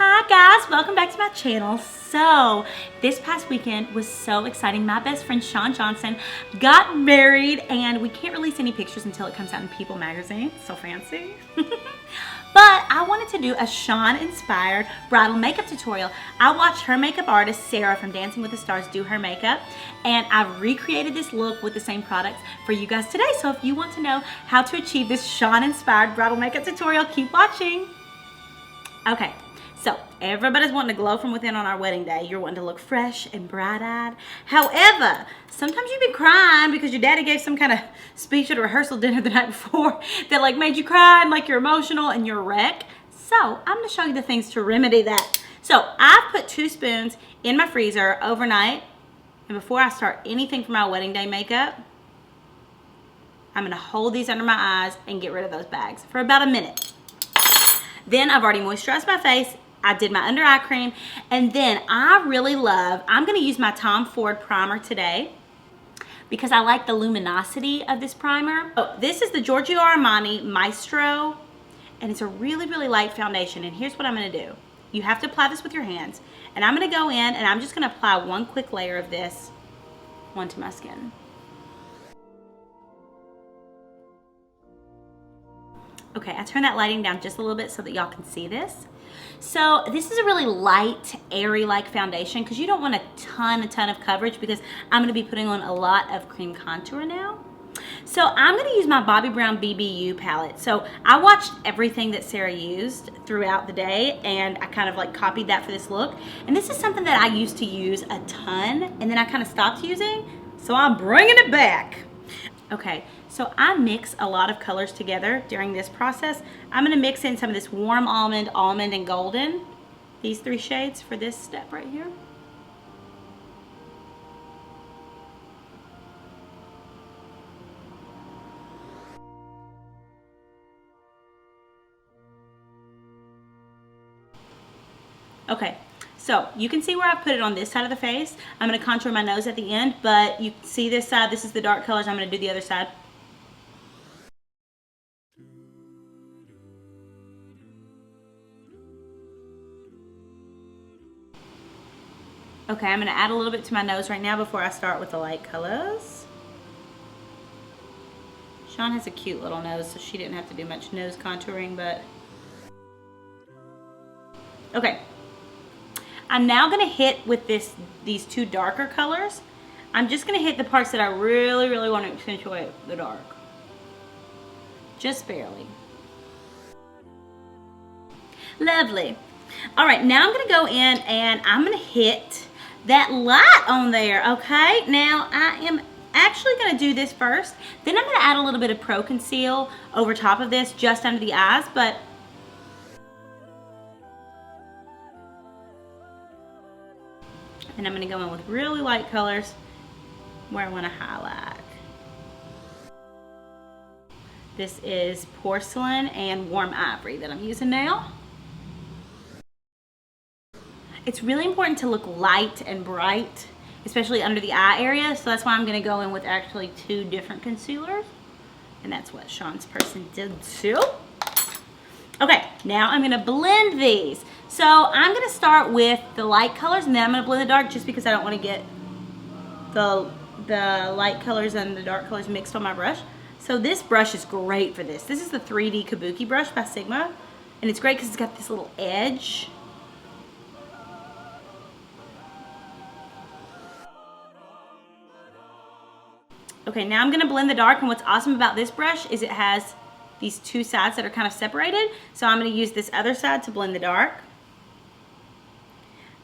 Hi guys, welcome back to my channel. So this past weekend was so exciting. My best friend Shawn Johnson got married and we can't release any pictures until it comes out in People magazine. So fancy. But I wanted to do a Shawn inspired bridal makeup tutorial. I watched her makeup artist Sarah from Dancing with the Stars do her makeup, and I've recreated this look with the same products for you guys today. So if you want to know how to achieve this Shawn inspired bridal makeup tutorial, keep watching. Okay, so everybody's wanting to glow from within on our wedding day. You're wanting to look fresh and bright-eyed. However, sometimes you've been crying because your daddy gave some kind of speech at a rehearsal dinner the night before that like made you cry and like you're emotional and you're a wreck. So I'm going to show you the things to remedy that. So I've put 2 spoons in my freezer overnight, and before I start anything for my wedding day makeup, I'm going to hold these under my eyes and get rid of those bags for about a minute. Then I've already moisturized my face. I did my under eye cream, and then I'm going to use my Tom Ford primer today because I like the luminosity of this primer. Oh, this is the Giorgio Armani Maestro, and it's a really, really light foundation. And here's what I'm going to do. You have to apply this with your hands, and I'm going to go in and I'm just going to apply one quick layer of this onto my skin. Okay, I turned that lighting down just a little bit so that y'all can see this. So this is a really light, airy-like foundation because you don't want a ton of coverage because I'm going to be putting on a lot of cream contour now. So I'm going to use my Bobbi Brown BBU palette. So I watched everything that Sarah used throughout the day, and I kind of like copied that for this look. And this is something that I used to use a ton, and then I kind of stopped using, so I'm bringing it back. Okay, so I mix a lot of colors together during this process. I'm going to mix in some of this warm almond, and golden. These 3 shades for this step right here. Okay, so you can see where I put it on this side of the face. I'm going to contour my nose at the end, but you see this side, this is the dark colors. I'm going to do the other side. Okay, I'm going to add a little bit to my nose right now before I start with the light colors. Shawn has a cute little nose, so she didn't have to do much nose contouring, but... Okay. I'm now going to hit with these 2 darker colors. I'm just going to hit the parts that I really, really want to accentuate the dark. Just barely. Lovely. All right, now I'm going to go in and I'm going to hit that light on there, okay? Now, I am actually going to do this first. Then I'm going to add a little bit of Pro Conceal over top of this, just under the eyes, but... And I'm going to go in with really light colors where I want to highlight. This is Porcelain and Warm Ivory that I'm using now. It's really important to look light and bright, especially under the eye area. So that's why I'm going to go in with actually 2 different concealers. And that's what Shawn's person did too. Okay, now I'm going to blend these. So I'm going to start with the light colors, and then I'm going to blend the dark just because I don't want to get the light colors and the dark colors mixed on my brush. So this brush is great for this. This is the 3D Kabuki brush by Sigma, and it's great because it's got this little edge. Okay, now I'm going to blend the dark, and what's awesome about this brush is it has these 2 sides that are kind of separated. So I'm going to use this other side to blend the dark.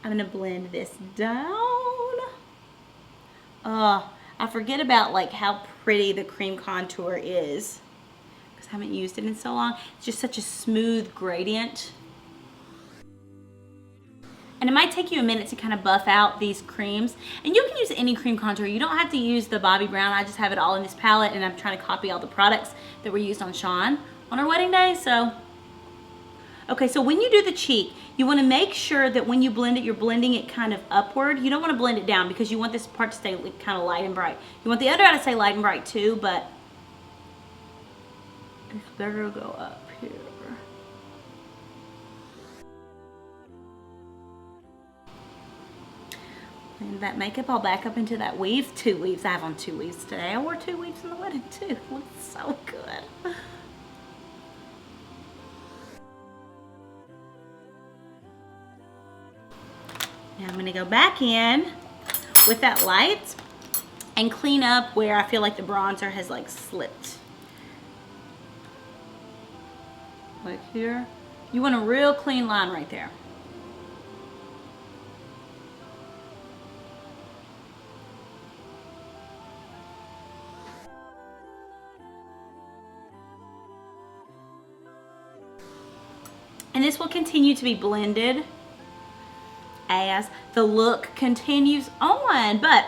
I'm going to blend this down. I forget about like how pretty the cream contour is because I haven't used it in so long. It's just such a smooth gradient. And it might take you a minute to kind of buff out these creams. And you can use any cream contour. You don't have to use the Bobbi Brown. I just have it all in this palette, and I'm trying to copy all the products that were used on Shawn on our wedding day. So, okay, so when you do the cheek, you want to make sure that when you blend it, you're blending it kind of upward. You don't want to blend it down because you want this part to stay kind of light and bright. You want the other eye to stay light and bright too, but it's better to go up here. And that makeup all back up into that weave. 2 weaves. I have on 2 weaves today. I wore 2 weaves in the wedding too. It looks so good. Now I'm going to go back in with that light and clean up where I feel like the bronzer has like slipped. Like here. You want a real clean line right there. And this will continue to be blended as the look continues on, but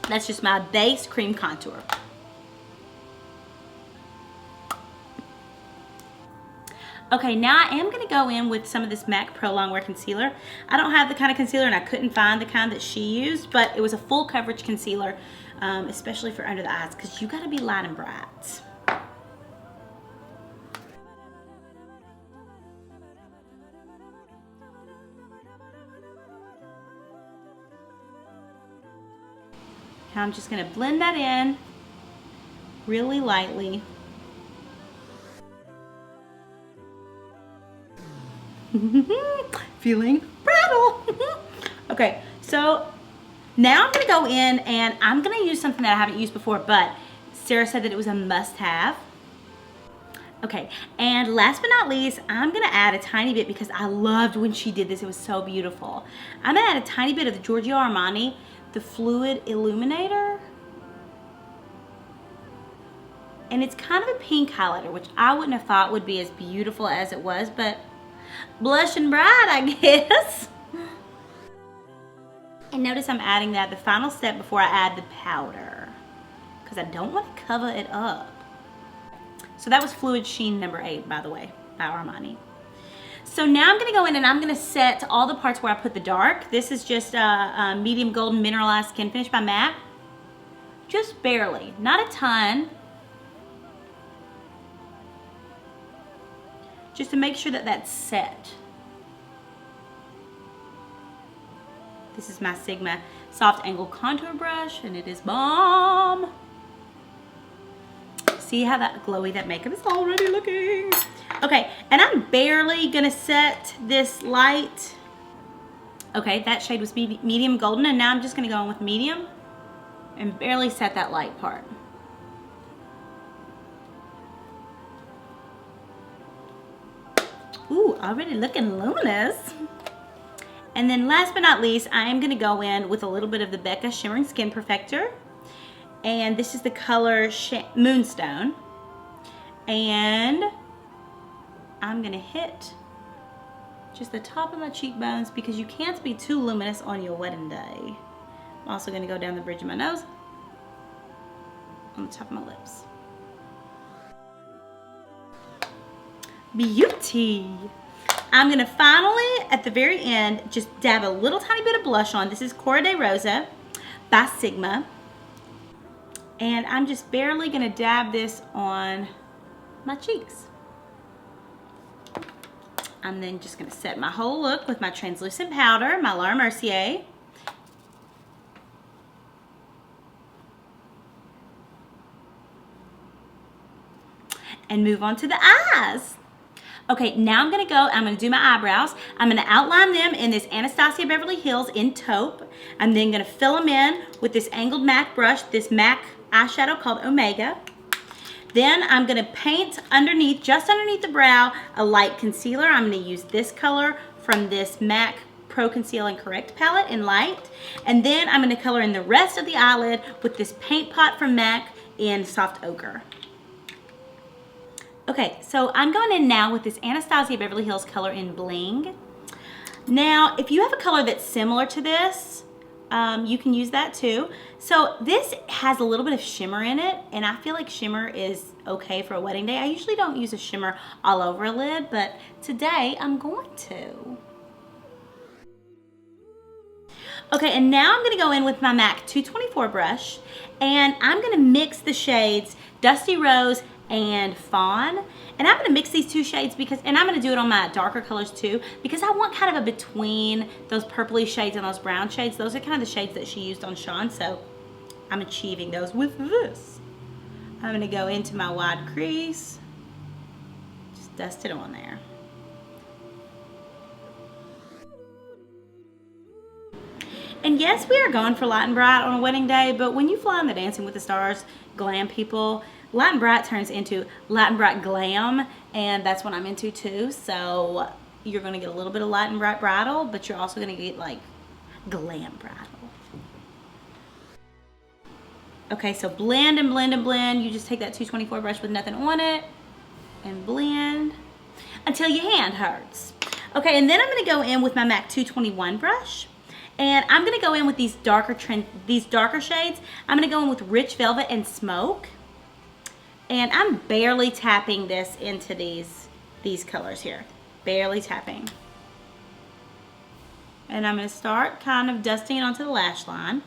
that's just my base cream contour. Okay, now I am gonna go in with some of this MAC Pro Longwear Concealer. I don't have the kind of concealer and I couldn't find the kind that she used, but it was a full coverage concealer, especially for under the eyes, because you gotta be light and bright. Now I'm just gonna blend that in really lightly. Feeling bridal. Okay, so now I'm gonna go in and I'm gonna use something that I haven't used before, but Sarah said that it was a must-have. Okay, and last but not least, I'm gonna add a tiny bit because I loved when she did this. It was so beautiful. I'm gonna add a tiny bit of the Giorgio Armani, the Fluid Illuminator. And it's kind of a pink highlighter, which I wouldn't have thought would be as beautiful as it was, but blush and bright, I guess. And notice I'm adding that the final step before I add the powder, because I don't want to cover it up. So that was Fluid Sheen number 8, by the way, by Armani. So now I'm going to go in and I'm going to set all the parts where I put the dark. This is just a medium golden mineralized skin finish by MAC. Just barely, not a ton. Just to make sure that that's set. This is my Sigma Soft Angle Contour Brush and it is bomb. See how that glowy that makeup is already looking. Okay, and I'm barely gonna set this light. Okay, that shade was medium golden, and now I'm just gonna go in with medium and barely set that light part. Ooh, already looking luminous. And then last but not least, I am gonna go in with a little bit of the Becca Shimmering Skin Perfector. And this is the color Moonstone. And I'm gonna hit just the top of my cheekbones because you can't be too luminous on your wedding day. I'm also gonna go down the bridge of my nose, on the top of my lips. Beauty. I'm gonna finally, at the very end, just dab a little tiny bit of blush on. This is Cora de Rosa by Sigma. And I'm just barely gonna dab this on my cheeks. I'm then just gonna set my whole look with my translucent powder, my Laura Mercier. And move on to the eyes. Okay, now I'm gonna do my eyebrows. I'm gonna outline them in this Anastasia Beverly Hills in taupe. I'm then gonna fill them in with this angled MAC brush, this MAC eyeshadow called Omega. Then I'm gonna paint underneath, just underneath the brow, a light concealer. I'm gonna use this color from this MAC Pro Conceal and Correct palette in light. And then I'm gonna color in the rest of the eyelid with this paint pot from MAC in Soft Ochre. Okay, so I'm going in now with this Anastasia Beverly Hills color in Bling. Now, if you have a color that's similar to this, you can use that too. So this has a little bit of shimmer in it, and I feel like shimmer is okay for a wedding day. I usually don't use a shimmer all over a lid, but today I'm going to. Okay, and now I'm gonna go in with my MAC 224 brush, and I'm gonna mix the shades Dusty Rose and Fawn. And I'm gonna mix these two shades because, and I'm gonna do it on my darker colors too, because I want kind of a between those purpley shades and those brown shades. Those are kind of the shades that she used on Shawn, so I'm achieving those with this. I'm gonna go into my wide crease, just dust it on there. And yes, we are going for light and bright on a wedding day, but when you fly on the Dancing with the Stars glam people, light and bright turns into light and bright glam, and that's what I'm into too. So you're gonna get a little bit of light and bright bridal, but you're also gonna get like glam bridal. Okay, so blend and blend and blend. You just take that 224 brush with nothing on it and blend until your hand hurts. Okay, and then I'm gonna go in with my MAC 221 brush. And I'm gonna go in with these darker shades. I'm gonna go in with Rich Velvet and Smoke. And I'm barely tapping this into these colors here. Barely tapping. And I'm gonna start kind of dusting it onto the lash line.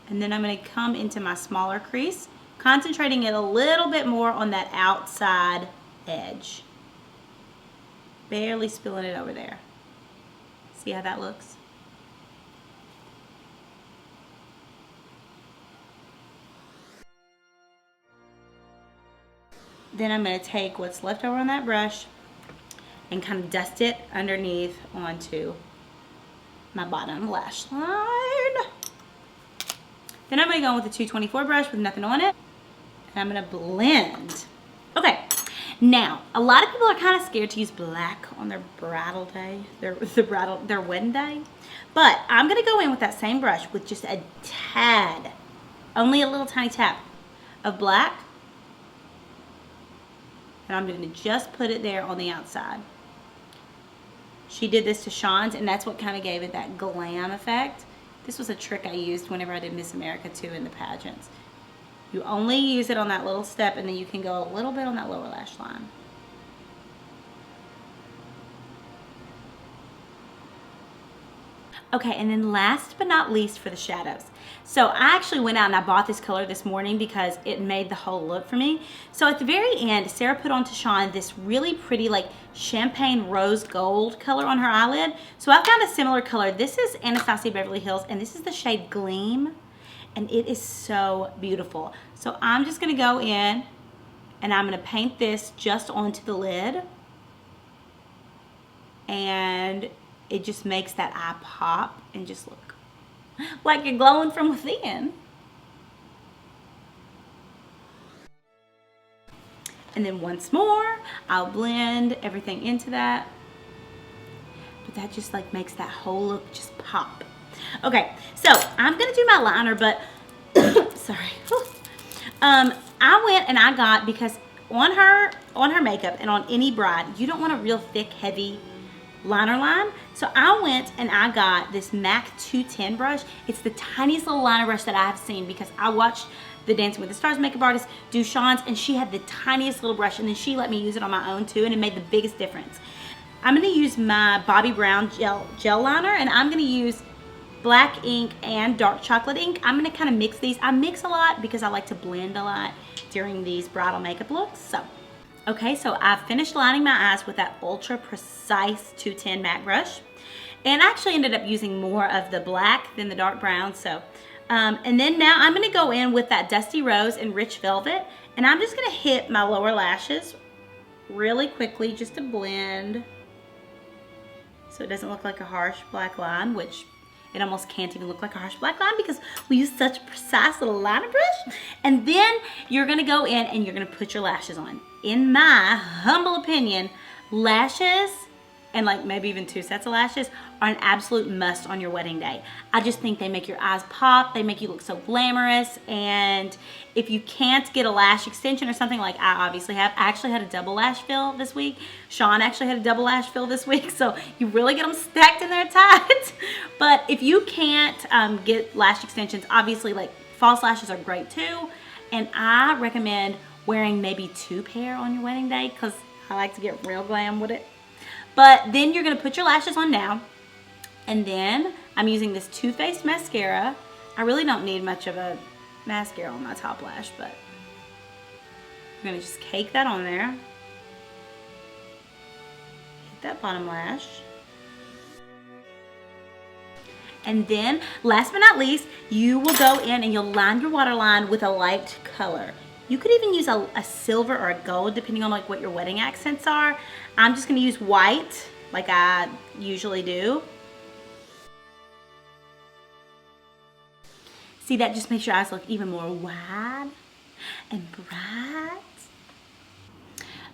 And then I'm gonna come into my smaller crease, concentrating it a little bit more on that outside edge. Barely spilling it over there. See how that looks? Then I'm going to take what's left over on that brush and kind of dust it underneath onto my bottom lash line. Then I'm going to go in with the 224 brush with nothing on it. And I'm going to blend. Okay. Now, a lot of people are kind of scared to use black on their bridal day, their wedding day. But I'm going to go in with that same brush with just a tad, only a little tiny tap of black. And I'm going to just put it there on the outside. She did this to Shawn's, and that's what kind of gave it that glam effect. This was a trick I used whenever I did Miss America too in the pageants. You only use it on that little step, and then you can go a little bit on that lower lash line. Okay, and then last but not least for the shadows. So I actually went out and I bought this color this morning because it made the whole look for me. So at the very end, Sarah put onto Shawn this really pretty like champagne rose gold color on her eyelid. So I've got a similar color. This is Anastasia Beverly Hills, and this is the shade Gleam. And it is so beautiful. So I'm just gonna go in and I'm gonna paint this just onto the lid. And it just makes that eye pop and just look like you're glowing from within. And then once more, I'll blend everything into that. But that just like makes that whole look just pop. Okay, so I'm gonna do my liner, but sorry. I went and I got, because on her makeup and on any bride, you don't want a real thick, heavy liner line. So I went and I got this MAC 210 brush. It's the tiniest little liner brush that I have seen, because I watched the Dancing with the Stars makeup artist do Shawn's, and she had the tiniest little brush, and then she let me use it on my own too, and it made the biggest difference. I'm gonna use my Bobbi Brown gel liner, and I'm gonna use black ink and dark chocolate ink. I'm gonna kind of mix these. I mix a lot because I like to blend a lot during these bridal makeup looks. So, okay, so I've finished lining my eyes with that ultra precise 210 MAC brush. And I actually ended up using more of the black than the dark brown. So, and then now I'm gonna go in with that Dusty Rose and Rich Velvet. And I'm just gonna hit my lower lashes really quickly just to blend, so it doesn't look like a harsh black line, which it almost can't even look like a harsh black line because we use such a precise little liner brush. And then you're gonna go in and you're gonna put your lashes on. In my humble opinion, lashes, and like maybe even 2 sets of lashes, are an absolute must on your wedding day. I just think they make your eyes pop, they make you look so glamorous, and if you can't get a lash extension or something like I obviously have, I actually had a double lash fill this week. Shawn actually had a double lash fill this week, so you really get them stacked in there tight. But if you can't get lash extensions, obviously like false lashes are great too, and I recommend wearing maybe 2 pair on your wedding day because I like to get real glam with it. But then you're gonna put your lashes on now, and then I'm using this Too Faced mascara. I really don't need much of a mascara on my top lash, but We're gonna just cake that on there. Hit that bottom lash. And then, last but not least, you will go in and you'll line your waterline with a light color. You could even use a silver or a gold, depending on like what your wedding accents are. I'm just gonna use white, like I usually do. See, that just makes your eyes look even more wide and bright.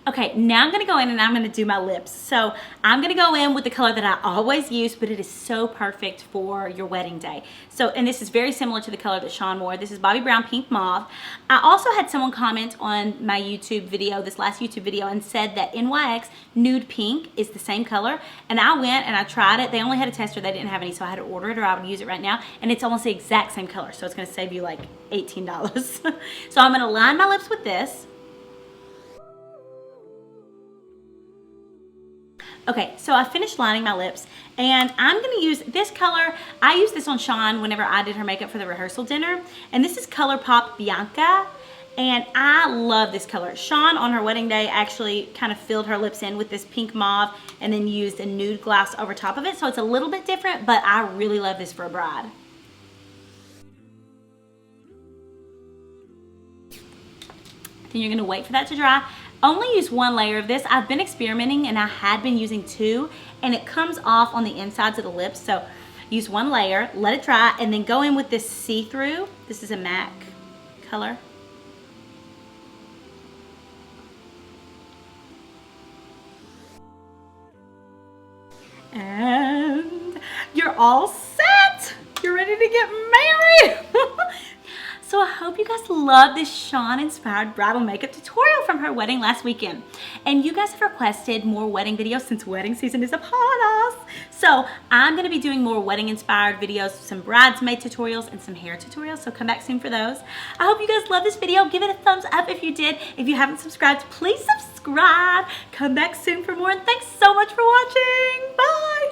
Okay, now I'm gonna go in and I'm gonna do my lips. So I'm gonna go in with the color that I always use, but it is so perfect for your wedding day. So, and this is very similar to the color that Shawn wore. This is Bobbi Brown Pink Mauve. I also had someone comment on my YouTube video, this last YouTube video, and said that NYX Nude Pink is the same color. And I went and I tried it. They only had a tester, they didn't have any, so I had to order it or I would use it right now. And it's almost the exact same color, so it's gonna save you like $18. So I'm gonna line my lips with this. Okay, so I finished lining my lips and I'm gonna use this color. I used this on Shawn whenever I did her makeup for the rehearsal dinner. And this is ColourPop Bianca. And I love this color. Shawn on her wedding day actually kind of filled her lips in with this pink mauve and then used a nude gloss over top of it. So it's a little bit different, but I really love this for a bride. Then you're gonna wait for that to dry. Only use one layer of this. I've been experimenting and I had been using two and it comes off on the insides of the lips. So use one layer, let it dry, and then go in with this see-through. This is a MAC color. And you're all set. You're ready to get married. So I hope you guys love this Shawn inspired bridal makeup tutorial from her wedding last weekend. And you guys have requested more wedding videos since wedding season is upon us. So I'm gonna be doing more wedding inspired videos, some bridesmaid tutorials and some hair tutorials. So come back soon for those. I hope you guys love this video. Give it a thumbs up if you did. If you haven't subscribed, please subscribe. Come back soon for more and thanks so much for watching. Bye.